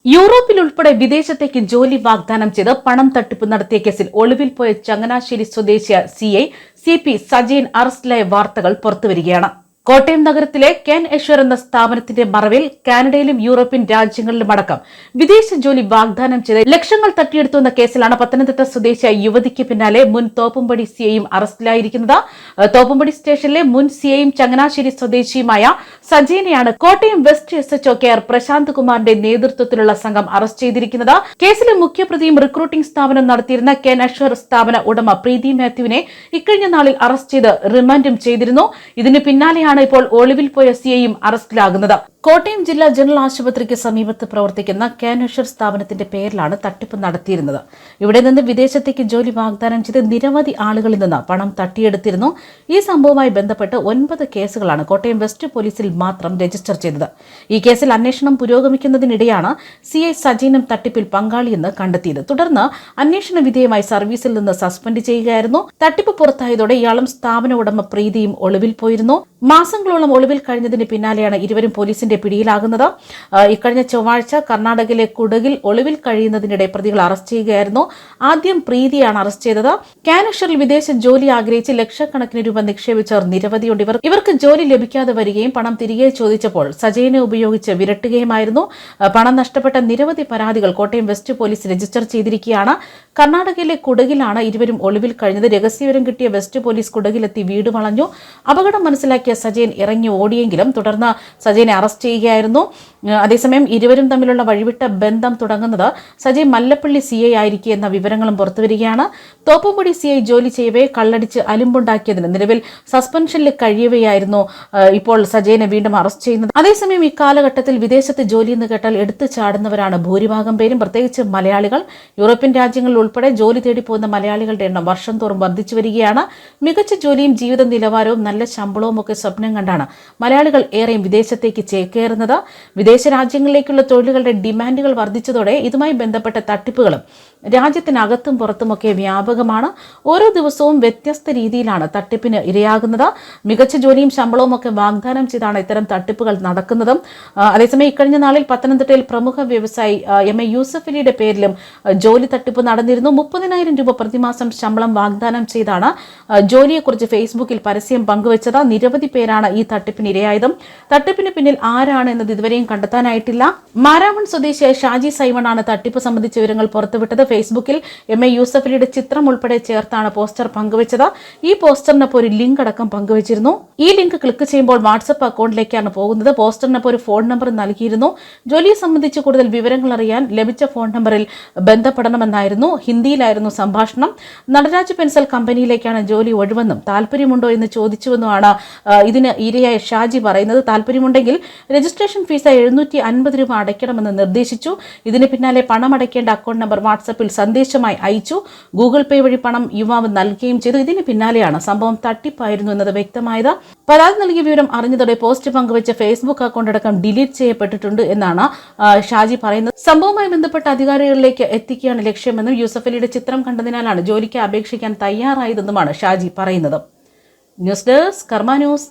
യൂറോപ്പിൽ ഉൾപ്പെടെ വിദേശത്തേക്ക് ജോലി വാഗ്ദാനം ചെയ്ത് പണം തട്ടിപ്പ് നടത്തിയ കേസിൽ ഒളിവിൽ പോയ ചങ്ങനാശ്ശേരി സ്വദേശിയ CP സജയൻ അറസ്റ്റിലായ വാർത്തകൾ പുറത്തുവരികയാണ്. കോട്ടയം നഗരത്തിലെ കെൻ എഷർ എന്ന സ്ഥാപനത്തിന്റെ മറവിൽ കാനഡയിലും യൂറോപ്യൻ രാജ്യങ്ങളിലുമടക്കം വിദേശ ജോലി വാഗ്ദാനം ചെയ്ത് ലക്ഷങ്ങൾ തട്ടിയെടുത്തുവെന്ന കേസിലാണ് പത്തനംതിട്ട സ്വദേശിയായ യുവതിക്ക് പിന്നാലെ മുൻ തോപ്പുംപടി സിഐയും അറസ്റ്റിലായിരിക്കുന്നത്. തോപ്പുംപടി സ്റ്റേഷനിലെ മുൻ സിഐയും ചങ്ങനാശ്ശേരി സ്വദേശിയുമായ സജയനെയാണ് Kottayam west SHO KR Prashanth കുമാറിന്റെ നേതൃത്വത്തിലുള്ള സംഘം അറസ്റ്റ് ചെയ്തിരിക്കുന്നത്. കേസിലെ മുഖ്യപ്രതിയും റിക്രൂട്ടിംഗ് സ്ഥാപനം നടത്തിയിരുന്ന കെൻ എഷർ സ്ഥാപന ഉടമ പ്രീതി മാത്യുവിനെ ഇക്കഴിഞ്ഞ നാളിൽ അറസ്റ്റ് ചെയ്ത് റിമാൻഡും ചെയ്തിരുന്നു. ഇതിന് പിന്നാലെയാണ് ഇപ്പോൾ ഒളിവിൽ പോയ സിഐയും അറസ്റ്റിലാകുന്നത്. കോട്ടയം ജില്ലാ ജനറൽ ആശുപത്രിക്ക് സമീപത്ത് പ്രവർത്തിക്കുന്ന കെൻ എഷർ സ്ഥാപനത്തിന്റെ പേരിലാണ് തട്ടിപ്പ് നടത്തിയിരുന്നത്. ഇവിടെ നിന്ന് വിദേശത്തേക്ക് ജോലി വാഗ്ദാനം ചെയ്ത് നിരവധി ആളുകളിൽ നിന്ന് പണം തട്ടിയെടുത്തിരുന്നു. ഈ സംഭവവുമായി ബന്ധപ്പെട്ട് 9 കേസുകളാണ് കോട്ടയം വെസ്റ്റ് പോലീസിൽ മാത്രം രജിസ്റ്റർ ചെയ്തത്. ഈ കേസിൽ അന്വേഷണം പുരോഗമിക്കുന്നതിനിടെയാണ് CI സജീനും തട്ടിപ്പിൽ പങ്കാളിയെന്ന് കണ്ടെത്തിയത്. തുടർന്ന് അന്വേഷണ വിധേയമായി സർവീസിൽ നിന്ന് സസ്പെൻഡ് ചെയ്യുകയായിരുന്നു. തട്ടിപ്പ് പുറത്തായതോടെ ഇയാളും സ്ഥാപന ഉടമ പ്രീതിയും ഒളിവിൽ പോയിരുന്നു. മാസങ്ങളോളം ഒളിവിൽ കഴിഞ്ഞതിന് പിന്നാലെയാണ് ഇരുവരും പോലീസിന്റെ പിടിയിലാകുന്നത്. ഇക്കഴിഞ്ഞ ചൊവ്വാഴ്ച കർണാടകയിലെ കുടകിൽ ഒളിവിൽ കഴിയുന്നതിനിടെ പ്രതികൾ അറസ്റ്റ് ചെയ്യുകയായിരുന്നു. ആദ്യം പ്രീതിയാണ് അറസ്റ്റ് ചെയ്തത്. കെൻ എഷറിൽ വിദേശ ജോലി ആഗ്രഹിച്ച് ലക്ഷക്കണക്കിന് രൂപ നിക്ഷേപിച്ചവർ നിരവധിയുണ്ട്. ഇവർക്ക് ജോലി ലഭിക്കാതെ വരികയും പണം തിരികെ ചോദിച്ചപ്പോൾ സജയനെ ഉപയോഗിച്ച് വിരട്ടുകയുമായിരുന്നു. പണം നഷ്ടപ്പെട്ട നിരവധി പരാതികൾ കോട്ടയം വെസ്റ്റ് പോലീസ് രജിസ്റ്റർ ചെയ്തിരിക്കുകയാണ്. കർണാടകയിലെ കുടകിലാണ് ഇരുവരും ഒളിവിൽ കഴിഞ്ഞത്. രഹസ്യവിവരം കിട്ടിയ വെസ്റ്റ് പോലീസ് കുടകിലെത്തി വീട് വളഞ്ഞു. അപകടം മനസ്സിലാക്കിയ സജയൻ ഇറങ്ങി ഓടിയെങ്കിലും തുടർന്ന് സജയനെ അറസ്റ്റ് ചെയ്യുകയായിരുന്നു. അതേസമയം ഇരുവരും തമ്മിലുള്ള വഴിവിട്ട ബന്ധം തുടങ്ങുന്നത് സജയൻ മല്ലപ്പള്ളി CI ആയിരിക്കും എന്ന വിവരങ്ങളും പുറത്തുവരികയാണ്. തോപ്പുംപടി CI ജോലി ചെയ്യവേ കള്ളടിച്ച് അലിമ്പുണ്ടാക്കിയതിന് നിലവിൽ സസ്പെൻഷനിൽ കഴിയവെയായിരുന്നു ഇപ്പോൾ സജയനെ വീണ്ടും അറസ്റ്റ് ചെയ്യുന്നത്. അതേസമയം ഇക്കാലഘട്ടത്തിൽ വിദേശത്ത് ജോലി എന്ന് കേട്ടാൽ എടുത്തു ചാടുന്നവരാണ് ഭൂരിഭാഗം പേരും, പ്രത്യേകിച്ച് മലയാളികൾ. യൂറോപ്യൻ രാജ്യങ്ങളിൽ ഉൾപ്പെടെ ജോലി തേടി പോകുന്ന മലയാളികളുടെ എണ്ണം വർഷം തോറും വർദ്ധിച്ചു വരികയാണ്. മികച്ച ജോലിയും ജീവിത നിലവാരവും നല്ല ശമ്പളവും ഒക്കെ സ്വപ്നം കണ്ടാണ് മലയാളികൾ ഏറെയും വിദേശത്തേക്ക് ചേക്കേറുന്നത്. വിദേശ രാജ്യങ്ങളിലേക്കുള്ള തൊഴിലുകളുടെ ഡിമാൻഡുകൾ വർദ്ധിച്ചതോടെ ഇതുമായി ബന്ധപ്പെട്ട തട്ടിപ്പുകളും രാജ്യത്തിനകത്തും പുറത്തുമൊക്കെ വ്യാപകമാണ്. ഓരോ ദിവസവും വ്യത്യസ്ത രീതിയിലാണ് തട്ടിപ്പിന് ഇരയാകുന്നത്. മികച്ച ജോലിയും ശമ്പളവും ഒക്കെ വാഗ്ദാനം ചെയ്താണ് ഇത്തരം തട്ടിപ്പുകൾ നടക്കുന്നതും. അതേസമയം ഇക്കഴിഞ്ഞ നാളിൽ പത്തനംതിട്ടയിൽ പ്രമുഖ വ്യവസായി MA യൂസഫ് അലിയുടെ പേരിലും ജോലി തട്ടിപ്പ് നടന്നിരുന്നു. 30,000 രൂപ പ്രതിമാസം ശമ്പളം വാഗ്ദാനം ചെയ്താണ് ജോലിയെക്കുറിച്ച് ഫേസ്ബുക്കിൽ പരസ്യം പങ്കുവച്ചത്. നിരവധി പേരാണ് ഈ തട്ടിപ്പിന് ഇരയായതും. തട്ടിപ്പിന് പിന്നിൽ ആരാണ് എന്നത് ഇതുവരെയും കണ്ടെത്താനായിട്ടില്ല. മാരാമൺ സ്വദേശിയായ ഷാജി സൈമണാണ് തട്ടിപ്പ് സംബന്ധിച്ച വിവരങ്ങൾ പുറത്തുവിട്ടത്. ഫേസ്ബുക്കിൽ MA യൂസഫ് അലിയുടെ ചിത്രം ഉൾപ്പെടെ ചേർത്താണ് പോസ്റ്റർ പങ്കുവച്ചത്. ഈ പോസ്റ്ററിനൊപ്പം ഒരു ലിങ്ക് അടക്കം പങ്കുവച്ചിരുന്നു. ഈ ലിങ്ക് ക്ലിക്ക് ചെയ്യുമ്പോൾ വാട്സ്ആപ്പ് അക്കൗണ്ടിലേക്കാണ് പോകുന്നത്. പോസ്റ്ററിനൊപ്പം ഒരു ഫോൺ നമ്പർ നൽകിയിരുന്നു. ജോലിയെ സംബന്ധിച്ച് കൂടുതൽ വിവരങ്ങൾ അറിയാൻ ലഭിച്ച ഫോൺ നമ്പറിൽ ബന്ധപ്പെടണമെന്നായിരുന്നു. ഹിന്ദിയിലായിരുന്നു സംഭാഷണം. നടരാജ് പെൻസിൽ കമ്പനിയിലേക്കാണ് ജോലി ഒഴിവെന്നും താല്പര്യമുണ്ടോ എന്ന് ചോദിച്ചുവെന്നുമാണ് ഇതിന് ഇരയായ ഷാജി പറയുന്നത്. താല്പര്യമുണ്ടെങ്കിൽ രജിസ്ട്രേഷൻ ഫീസ് 750 രൂപ അടയ്ക്കണമെന്ന് നിർദ്ദേശിച്ചു. ഇതിന് പിന്നാലെ പണം അടയ്ക്കേണ്ട അക്കൗണ്ട് നമ്പർ വാട്സാപ്പിൽ സന്ദേശമായി അയച്ചു. ഗൂഗിൾ പേ വഴി പണം യുവാവ് നൽകുകയും ചെയ്തു. ഇതിന് പിന്നാലെയാണ് സംഭവം തട്ടിപ്പായിരുന്നു എന്നത് വ്യക്തമായത്. പരാതി നൽകിയ വിവരം അറിഞ്ഞതോടെ പോസ്റ്റ് പങ്കുവച്ച ഫേസ്ബുക്ക് അക്കൗണ്ട് അടക്കം ഡിലീറ്റ് ചെയ്യപ്പെട്ടിട്ടുണ്ട് എന്നാണ് ഷാജി പറയുന്നത്. സംഭവവുമായി ബന്ധപ്പെട്ട അധികാരികളിലേക്ക് എത്തിക്കുകയാണ് ലക്ഷ്യമെന്നും യൂസഫ് അലിയുടെ ചിത്രം കണ്ടതിനാലാണ് ജോലിക്ക് അപേക്ഷിക്കാൻ തയ്യാറായതെന്നുമാണ് ഷാജി പറയുന്നത്. ന്യൂസ് ഡെസ്ക് കർമ്മ ന്യൂസ്.